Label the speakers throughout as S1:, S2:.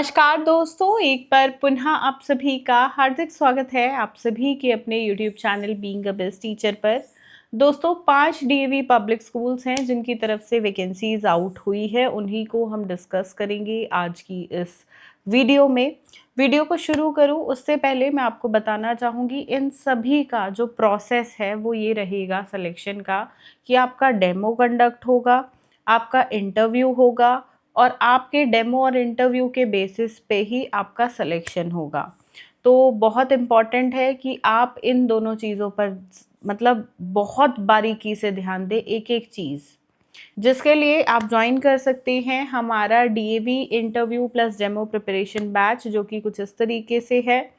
S1: नमस्कार दोस्तों, एक बार पुनः आप सभी का हार्दिक स्वागत है आप सभी के अपने YouTube channel being a best teacher पर। दोस्तों 5 डीएवी पब्लिक स्कूल्स हैं जिनकी तरफ से वैकेंसीज आउट हुई है, उन्हीं को हम डिस्कस करेंगे आज की इस वीडियो में। वीडियो को शुरू करूं उससे पहले मैं आपको बताना चाहूँगी इन सभी का जो प्रोसेस है वो ये रहेगा सिलेक्शन का कि आपका डेमो कंडक्ट होगा, आपका इंटरव्यू होगा और आपके डेमो और इंटरव्यू के बेसिस पे ही आपका सिलेक्शन होगा। तो बहुत इम्पॉर्टेंट है कि आप इन दोनों चीज़ों पर मतलब बहुत बारीकी से ध्यान दें एक-एक चीज़। जिसके लिए आप ज्वाइन कर सकते हैं हमारा DAV interview plus demo preparation batch, जो कि कुछ इस तरीके से है।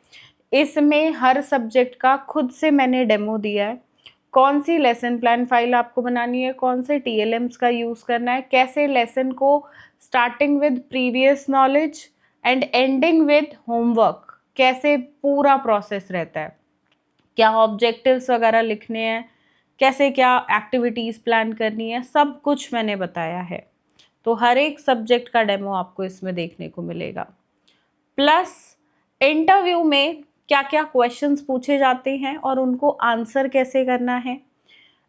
S1: इसमें हर सब्जेक्ट का खुद से मैंने डेमो दिया है। कौन सी लेसन प्लान फाइल आपको बनानी है, कौन से टीएलएम्स का यूज़ करना है, कैसे लेसन को starting with previous knowledge and ending with homework, कैसे पूरा प्रोसेस रहता है, क्या ऑब्जेक्टिव्स वगैरह लिखने हैं, कैसे क्या एक्टिविटीज़ प्लान करनी है, सब कुछ मैंने बताया है। तो हर एक सब्जेक्ट का डेमो आपको इसमें देखने को मिलेगा। प्लस इंटरव्यू में क्या क्या क्वेश्चंस पूछे जाते हैं और उनको आंसर कैसे करना है,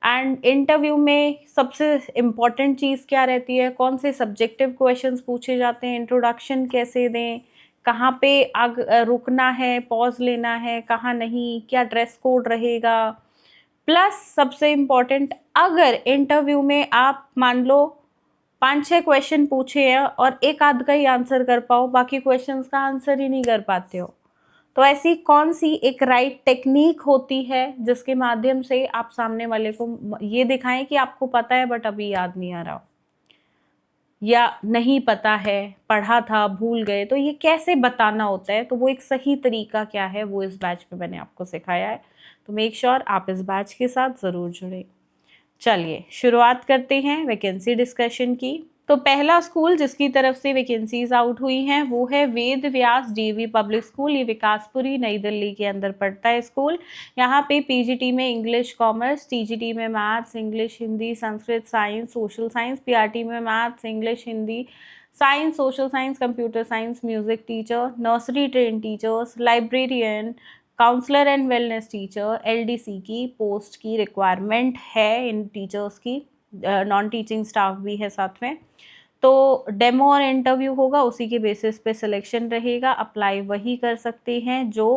S1: एंड इंटरव्यू में सबसे इम्पॉर्टेंट चीज़ क्या रहती है, कौन से सब्जेक्टिव क्वेश्चंस पूछे जाते हैं, इंट्रोडक्शन कैसे दें, कहाँ पे रुकना है, पॉज लेना है, कहाँ नहीं, क्या ड्रेस कोड रहेगा। प्लस सबसे इम्पॉर्टेंट, अगर इंटरव्यू में आप मान लो 5-6 क्वेश्चन पूछे हैं और एक आध का ही आंसर कर पाओ, बाकी क्वेश्चंस का आंसर ही नहीं कर पाते हो, तो ऐसी कौन सी एक राइट टेक्निक होती है जिसके माध्यम से आप सामने वाले को ये दिखाएं कि आपको पता है बट अभी याद नहीं आ रहा, या नहीं पता है, पढ़ा था भूल गए, तो ये कैसे बताना होता है। तो वो एक सही तरीका क्या है वो इस बैच में मैंने आपको सिखाया है। तो मेक श्योर आप इस बैच के साथ ज़रूर जुड़े। चलिए शुरुआत करते हैं वैकेंसी डिस्कशन की। तो पहला स्कूल जिसकी तरफ से वैकेंसीज आउट हुई हैं वो है Ved Vyas DAV public school. ये विकासपुरी नई दिल्ली के अंदर पड़ता है स्कूल। यहाँ पे पीजीटी में इंग्लिश कॉमर्स, टीजीटी में maths English Hindi Sanskrit science social science, PRT में maths English Hindi science social science computer science, music teacher, nursery train teachers, librarian, counsellor and wellness teacher, LDC की पोस्ट की रिक्वायरमेंट है इन teachers की। Non teaching staff भी है साथ में। तो डेमो और इंटरव्यू होगा, उसी के बेसिस पे सिलेक्शन रहेगा। अप्लाई वही कर सकते हैं जो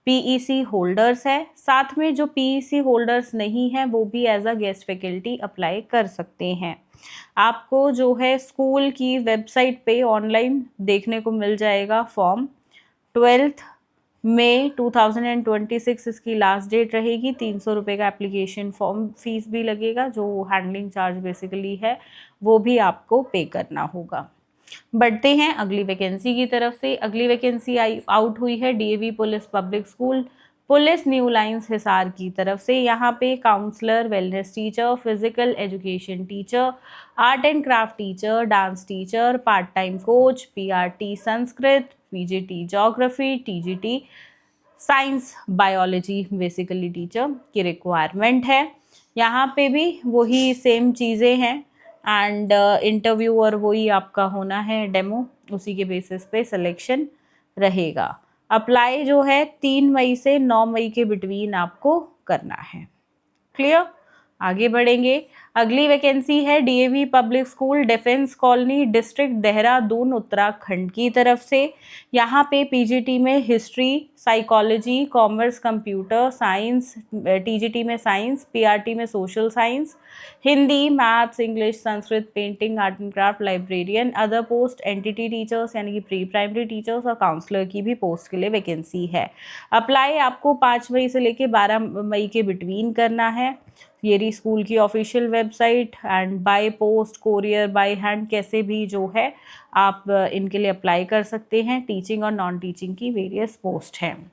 S1: पीईसी होल्डर्स है, साथ में जो पीईसी होल्डर्स नहीं है वो भी as a guest faculty apply कर सकते हैं। आपको जो है स्कूल की वेबसाइट पे ऑनलाइन देखने को मिल जाएगा फॉर्म। 12 मई 2026 इसकी लास्ट डेट रहेगी। 300 रुपये का एप्लीकेशन फॉर्म फीस भी लगेगा, जो हैंडलिंग चार्ज बेसिकली है वो भी आपको पे करना होगा। बढ़ते हैं अगली वैकेंसी की तरफ से। अगली वैकेंसी आउट हुई है DAV police public school, police new lines Hisar की तरफ से। यहाँ पे counsellor, wellness teacher, physical education teacher, art and craft teacher, dance teacher, part time coach, PRT Sanskrit, PGT geography, TGT science biology basically teacher की requirement है। यहाँ पे भी वही सेम चीज़ें हैं एंड इंटरव्यू और वही आपका होना है डेमो, उसी के बेसिस पे सिलेक्शन रहेगा। अप्लाई जो है 3 मई से 9 मई के बिटवीन आपको करना है। क्लियर? आगे बढ़ेंगे। अगली वैकेंसी है DAV public school, defence colony, district Dehradun, Uttarakhand की तरफ से। यहाँ पे पीजीटी में history, psychology, commerce, computer science, TGT में साइंस, पीआरटी में social science, Hindi, maths, English, Sanskrit, painting, art and craft, librarian, other post, entity teachers यानी कि प्री प्राइमरी टीचर्स और काउंसलर की भी पोस्ट के लिए वैकेंसी है। अप्लाई आपको 5 मई से लेके 12 मई के बिटवीन करना है। ये रही स्कूल की official website and by post, courier, by hand, कैसे भी जो है आप इनके लिए अप्लाई कर सकते हैं। टीचिंग और नॉन टीचिंग की वेरियस पोस्ट हैं।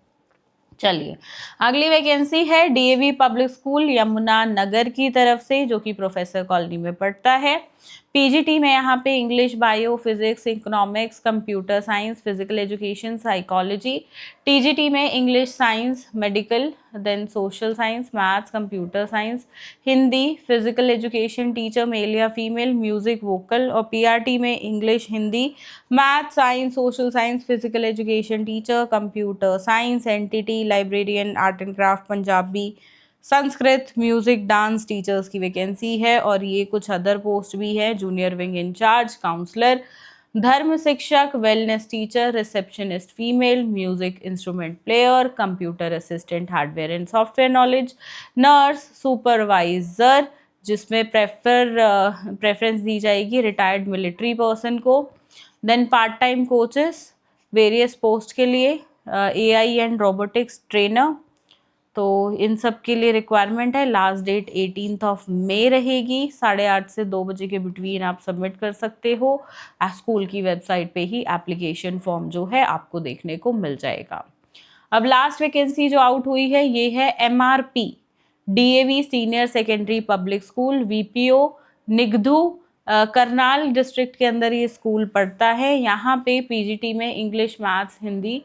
S1: चलिए अगली वैकेंसी है DAV public school Yamuna Nagar की तरफ से, जो कि प्रोफेसर कॉलोनी में पड़ता है। पीजीटी में यहाँ पे English, bio, physics, economics, computer science, physical education, psychology. TGT में English, science, medical, then social science, maths, computer science, Hindi, physical education teacher male या फीमेल, म्यूजिक, वोकल। और पीआरटी में English, Hindi, maths, science, social science, physical education teacher, computer science, NTT, librarian, art and craft, Punjabi, Sanskrit, music, dance teachers की vacancy है। और ये कुछ other post भी है, जूनियर विंग इंचार्ज, काउंसलर, धर्म शिक्षक, wellness teacher, receptionist female, music instrument player, computer assistant, hardware and software knowledge, nurse, supervisor, जिसमें प्रेफरेंस दी जाएगी रिटायर्ड मिलिट्री पर्सन को। Then part time coaches various post के लिए, एआई एंड रोबोटिक्स ट्रेनर। तो इन सब के लिए रिक्वायरमेंट है। लास्ट डेट 18 मई रहेगी। 8:30 से 2 बजे के बिटवीन आप सबमिट कर सकते हो। स्कूल की वेबसाइट पे ही एप्लीकेशन फॉर्म जो है आपको देखने को मिल जाएगा। अब लास्ट वैकेंसी जो आउट हुई है ये है MRP, DAV senior secondary public school, VPO, Nigdhu, Karnal district के अंदर ये स्कूल पड़ता है। यहाँ पे पीजीटी में English, maths, Hindi,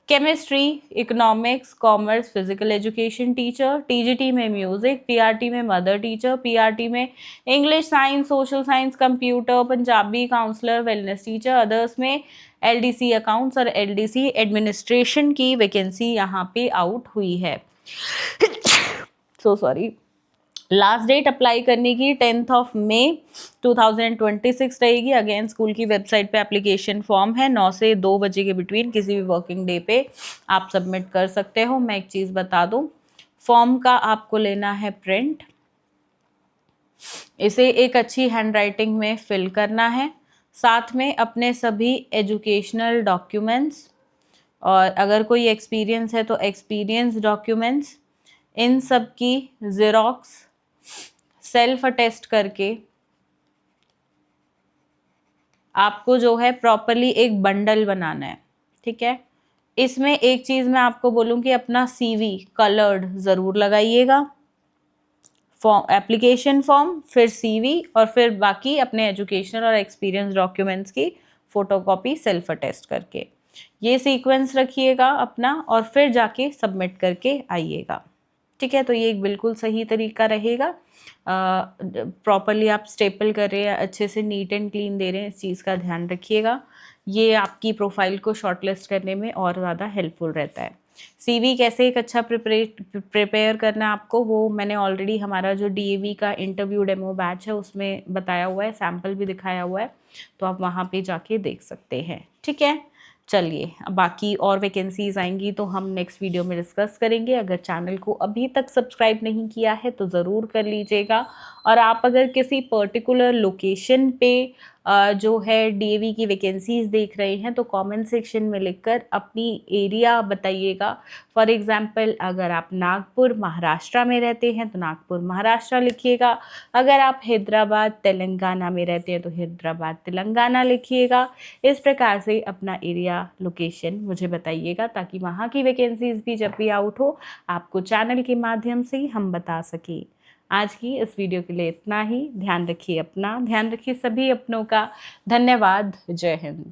S1: chemistry, economics, commerce, physical education teacher, TGT में म्यूजिक, पीआरटी में मदर टीचर, पीआरटी में English, science, social science, computer, Punjabi, counsellor, wellness teacher, others में एलडीसी अकाउंट्स और एलडीसी एडमिनिस्ट्रेशन की वैकेंसी यहाँ पे आउट हुई है। सॉरी। लास्ट डेट अप्लाई करने की 10 मई 2026 रहेगी। अगेन स्कूल की वेबसाइट पे एप्लीकेशन फॉर्म है। 9 से 2 बजे के बिटवीन किसी भी वर्किंग डे पे आप सबमिट कर सकते हो। मैं एक चीज़ बता दूं, फॉर्म का आपको लेना है प्रिंट, इसे एक अच्छी हैंडराइटिंग में फिल करना है, साथ में अपने सभी एजुकेशनल डॉक्यूमेंट्स, और अगर कोई एक्सपीरियंस है तो एक्सपीरियंस डॉक्यूमेंट्स, इन सब की ज़ेरॉक्स सेल्फ अटेस्ट करके आपको जो है प्रॉपरली एक बंडल बनाना है। ठीक है, इसमें एक चीज़ मैं आपको बोलूँ कि अपना सीवी कलर्ड ज़रूर लगाइएगा। फॉर्म, एप्लीकेशन फॉर्म, फिर सीवी, और फिर बाकी अपने एजुकेशनल और एक्सपीरियंस डॉक्यूमेंट्स की फ़ोटोकॉपी सेल्फ अटेस्ट करके, ये सीक्वेंस रखिएगा अपना, और फिर जाके सबमिट करके आइएगा। ठीक है, तो ये एक बिल्कुल सही तरीका रहेगा। प्रॉपरली आप स्टेपल कर रहे हैं, अच्छे से नीट एंड क्लीन दे रहे हैं, इस चीज़ का ध्यान रखिएगा। ये आपकी प्रोफाइल को शॉर्टलिस्ट करने में और ज़्यादा हेल्पफुल रहता है। सीवी कैसे एक अच्छा प्रिपेयर करना है आपको, वो मैंने ऑलरेडी हमारा जो डीएवी का इंटरव्यू डेमो बैच है उसमें बताया हुआ है, सैम्पल भी दिखाया हुआ है, तो आप वहाँ पे जाके देख सकते हैं। ठीक है, चलिए बाकी और वैकेंसीज आएंगी तो हम नेक्स्ट वीडियो में डिस्कस करेंगे। अगर चैनल को अभी तक सब्सक्राइब नहीं किया है तो ज़रूर कर लीजिएगा। और आप अगर किसी पर्टिकुलर लोकेशन पे जो है डीएवी की वैकेंसीज देख रहे हैं तो कमेंट सेक्शन में लिखकर अपनी एरिया बताइएगा। फॉर एग्जांपल अगर आप नागपुर महाराष्ट्र में रहते हैं तो नागपुर महाराष्ट्र लिखिएगा, अगर आप हैदराबाद तेलंगाना में रहते हैं तो हैदराबाद तेलंगाना लिखिएगा। इस प्रकार से अपना एरिया लोकेशन मुझे बताइएगा ताकि वहाँ की वैकेंसीज भी जब भी आउट हो आपको चैनल के माध्यम से ही हम बता सकें। आज की इस वीडियो के लिए इतना ही। ध्यान रखिए अपना, ध्यान रखिए सभी अपनों का। धन्यवाद। जय हिंद।